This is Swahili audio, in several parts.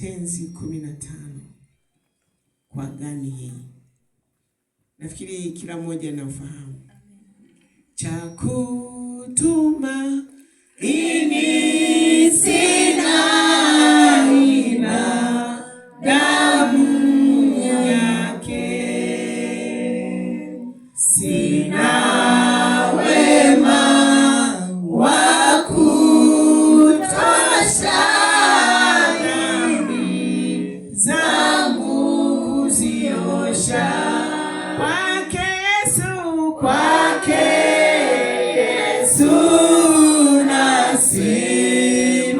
tenzi 15 kwa gani hii. Nafikiri kila mmoja anafahamu. Cha kutuma ini sina ina damu yake, sina wema wa kutosha dhambi zangu kuziosha. Kwake Yesu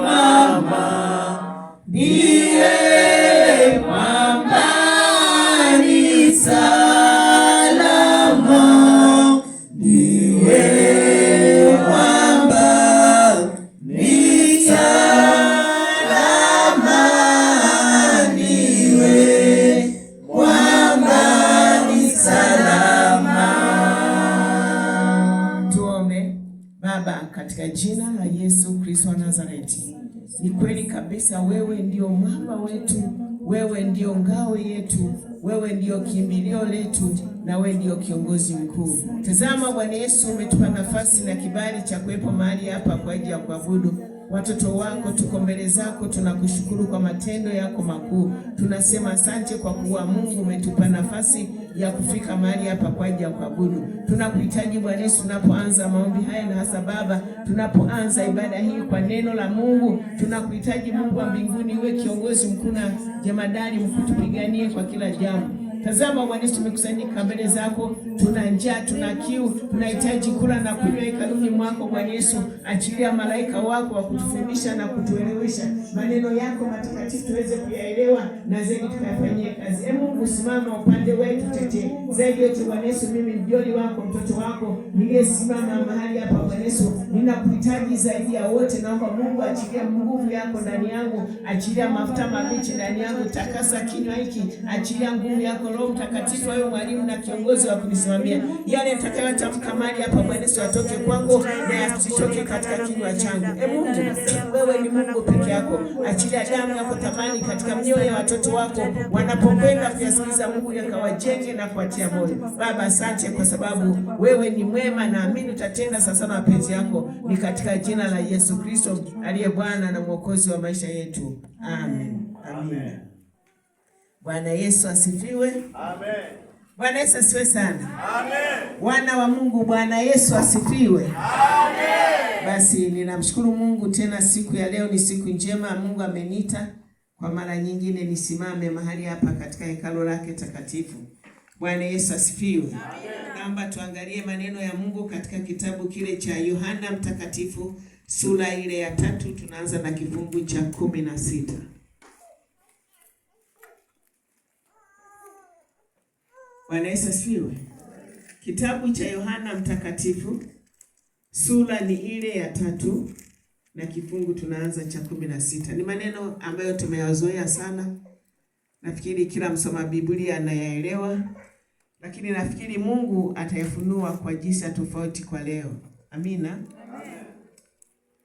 nasimama, ndiye mwamba ni salama, ndiye mwamba ni salama, ndiye mwamba ni salama. Baba, katika jina la Yesu Kristo wa Nazareti, ni kweli kabisa wewe ndio mwamba wetu, wewe ndio ngao yetu, wewe ndio kimbilio letu, na wewe ndio kiongozi mkuu. Tazama Bwana Yesu, umetupa nafasi na kibali cha kuwepo mahali hapa kwa ajili ya kuabudu. Watoto wako tuko mbele zako, tunakushukuru kwa matendo yako makuu. Tunasema asante kwa kuwa Mungu umetupa nafasi ya kufika mahali hapa kwa ajili ya kuabudu. Tunakuhitaji Bwana Yesu tunapoanza maombi haya, na hasa Baba tunapoanza ibada hii kwa neno la Mungu. Tunakuhitaji Mungu wa mbinguni, uwe kiongozi mkuu na jemadari mkuu, tupiganie kwa kila jambo. Tazama Bwana Yesu, tumekusanyika mbele zako, tuna njaa, tuna kiu, tunahitaji kula na kunywa hekaluni mwako Bwana Yesu. Achilia malaika wako wa kutufundisha na kutuelewesha maneno yako matakatifu, tuweze kuyaelewa na zaidi tukayafanyie kazi. Mungu, simama upande wetu, tetee zaidi yote Bwana Yesu. Mimi mjoli wako, mtoto wako, niliyesimama mahali hapa Bwana Yesu, ninakuhitaji zaidi ya wote. Naomba Mungu achilia nguvu yako ndani yangu, achilia mafuta mabichi ndani yangu, takasa kinywa hiki, achilia nguvu yako Roho Mtakatifu, wewe mwalimu na kiongozi wa kunisimamia. Yale nitakayotamka mahali hapa Bwana Yesu atoke kwangu na yasitoke katika kinywa changu. Mungu, wewe ni Mungu peke yako. Achilia damu yako thamani katika mioyo ya watoto wako wanapokwenda kuyasikiliza Mungu, yakawajenge na kuwatia moyo. Baba, asante kwa sababu wewe ni mwema, na amini utatenda sasa na mapenzi yako. Ni katika jina la Yesu Kristo aliye Bwana na Mwokozi wa maisha yetu. Amen. Amen. Bwana Yesu asifiwe. Amen. Bwana Yesu asifiwe sana. Amen. Wana wa Mungu, Bwana Yesu asifiwe. Amen. Basi ninamshukuru Mungu tena, siku ya leo ni siku njema. Mungu ameniita kwa mara nyingine nisimame mahali hapa katika hekalu lake takatifu. Bwana Yesu asifiwe. Amen. Naomba tuangalie maneno ya Mungu katika kitabu kile cha Yohana Mtakatifu sura ile ya 3, tunaanza na kifungu cha 16. Bwana Yesu asifiwe. Kitabu cha Yohana Mtakatifu sura ni ile ya 3 na kifungu tunaanza cha 16. Ni maneno ambayo tumeyazoea sana. Nafikiri kila msoma Biblia anayaelewa, lakini nafikiri Mungu atayafunua kwa jinsi tofauti kwa leo. Amina. Amen.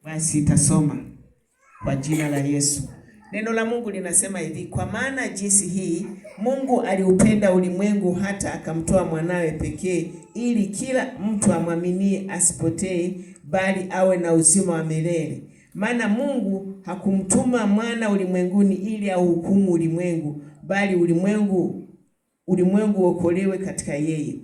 Basi tasoma kwa jina la Yesu. Neno la Mungu linasema hivi: kwa maana jinsi hii Mungu aliupenda ulimwengu hata akamtoa mwanawe pekee, ili kila mtu amwaminie asipotee, bali awe na uzima wa milele. Maana Mungu hakumtuma mwana ulimwenguni ili auhukumu ulimwengu, bali ulimwengu uokolewe katika yeye.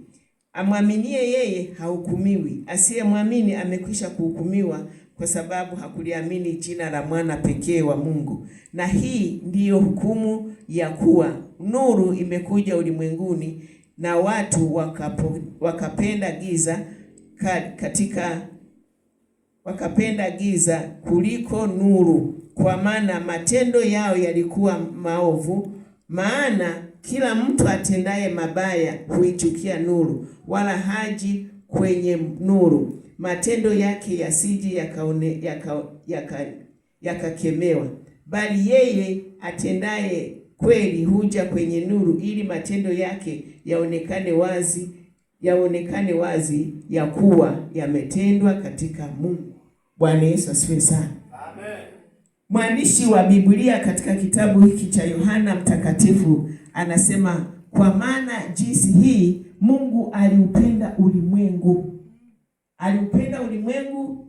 Amwaminie yeye hahukumiwi, asiyemwamini amekwisha kuhukumiwa, kwa sababu hakuliamini jina la mwana pekee wa Mungu. Na hii ndiyo hukumu ya kuwa nuru imekuja ulimwenguni, na watu wakapenda giza kuliko nuru, kwa maana matendo yao yalikuwa maovu. Maana kila mtu atendaye mabaya huichukia nuru, wala haji kwenye nuru, matendo yake yasije yakakemewa. Bali yeye atendaye kweli huja kwenye nuru, ili matendo yake yaonekane wazi ya kuwa yametendwa katika Mungu. Bwana Yesu asifiwe sana. Amen. mwandishi wa Biblia katika kitabu hiki cha Yohana Mtakatifu anasema, kwa maana jinsi hii Mungu aliupenda ulimwengu. Aliupenda ulimwengu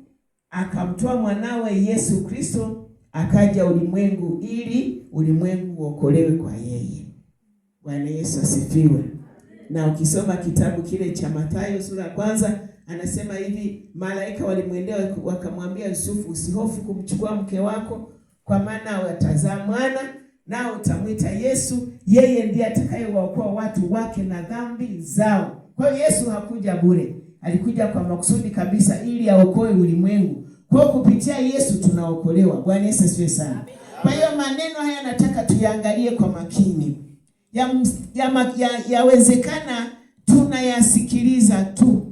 akamtoa mwanawe Yesu Kristo akaja ulimwengu ili ulimwengu uokolewe kwa yeye. Bwana Yesu asifiwe. Na ukisoma kitabu kile cha Mathayo sura ya 1 anasema hivi, malaika walimwendea wakamwambia Yusufu, usihofu kumchukua mke wako, kwa maana watazaa mwana nao utamwita Yesu, yeye ndiye atakayewaokoa watu wake na dhambi zao. Kwa hiyo Yesu hakuja bure, alikuja kwa makusudi kabisa ili aokoe ulimwengu. Kwa kupitia Yesu tunaokolewa. Bwana Yesu asifiwe sana. Kwa hiyo maneno haya nataka tuyaangalie kwa makini. Yawezekana tunayasikiliza tu,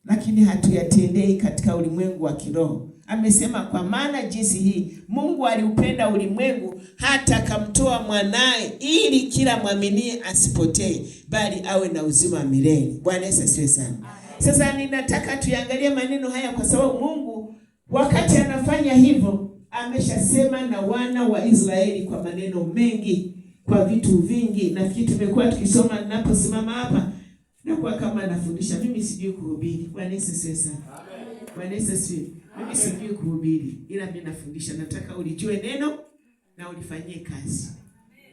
lakini hatuyatendei katika ulimwengu wa kiroho. Amesema kwa maana jinsi hii Mungu aliupenda ulimwengu hata akamtoa mwanae ili kila mwaminie asipotee bali awe na uzima wa milele. Bwana Yesu asifiwe sana. Sasa ninataka tuangalie maneno haya kwa sababu Mungu wakati anafanya hivyo ameshasema na wana wa Israeli kwa maneno mengi, kwa vitu vingi. Nafikiri tumekuwa tukisoma, ninaposimama hapa na kwa kama nafundisha, mimi sijui kuhubiri. Bwana Yesu asifiwe sana. Bwana Yesu asifiwe. Mimi sijui kuhubiri, ila mimi nafundisha. Nataka ulijue neno na ulifanyie kazi.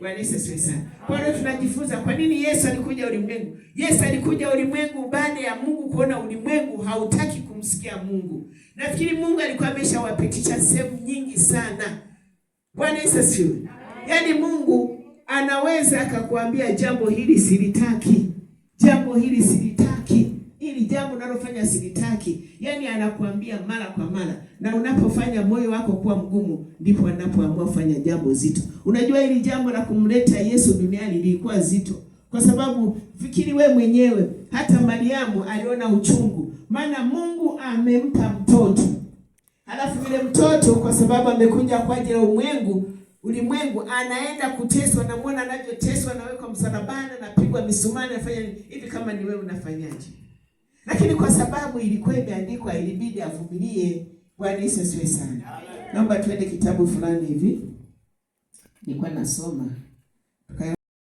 Bwana Yesu asifiwe sana. Kwa hiyo tunajifunza kwa nini Yesu alikuja ulimwengu. Yesu alikuja ulimwengu baada ya Mungu kuona ulimwengu hautaki kumsikia Mungu. Nafikiri Mungu alikuwa ameshawapitisha sehemu nyingi sana. Bwana Yesu asifiwe. Yaani Mungu anaweza akakwambia jambo hili silitaki. Jambo hili silitaki. Ili jambo unalofanya silitaki. Yaani anakuambia mara kwa mara. Na unapofanya moyo wako kuwa mgumu, ndipo anapoamua kufanya jambo zito. Unajua hili jambo la kumleta Yesu duniani lilikuwa zito. Kwa sababu fikiri we mwenyewe, hata Mariamu aliona uchungu. Maana Mungu amempa mtoto. Halafu yule mtoto kwa sababu amekuja kwa ajili ya ulimwengu anaenda kuteswa, na muona anavyoteswa, anawekwa msalabani, anapigwa misumari, anafanya hivi. Kama ni wewe unafanyaje? Lakini kwa sababu ilikuwa imeandikwa, ilibidi avumilie. Bwana Yesu asifiwe sana. Naomba tuende kitabu fulani hivi. Nilikuwa nasoma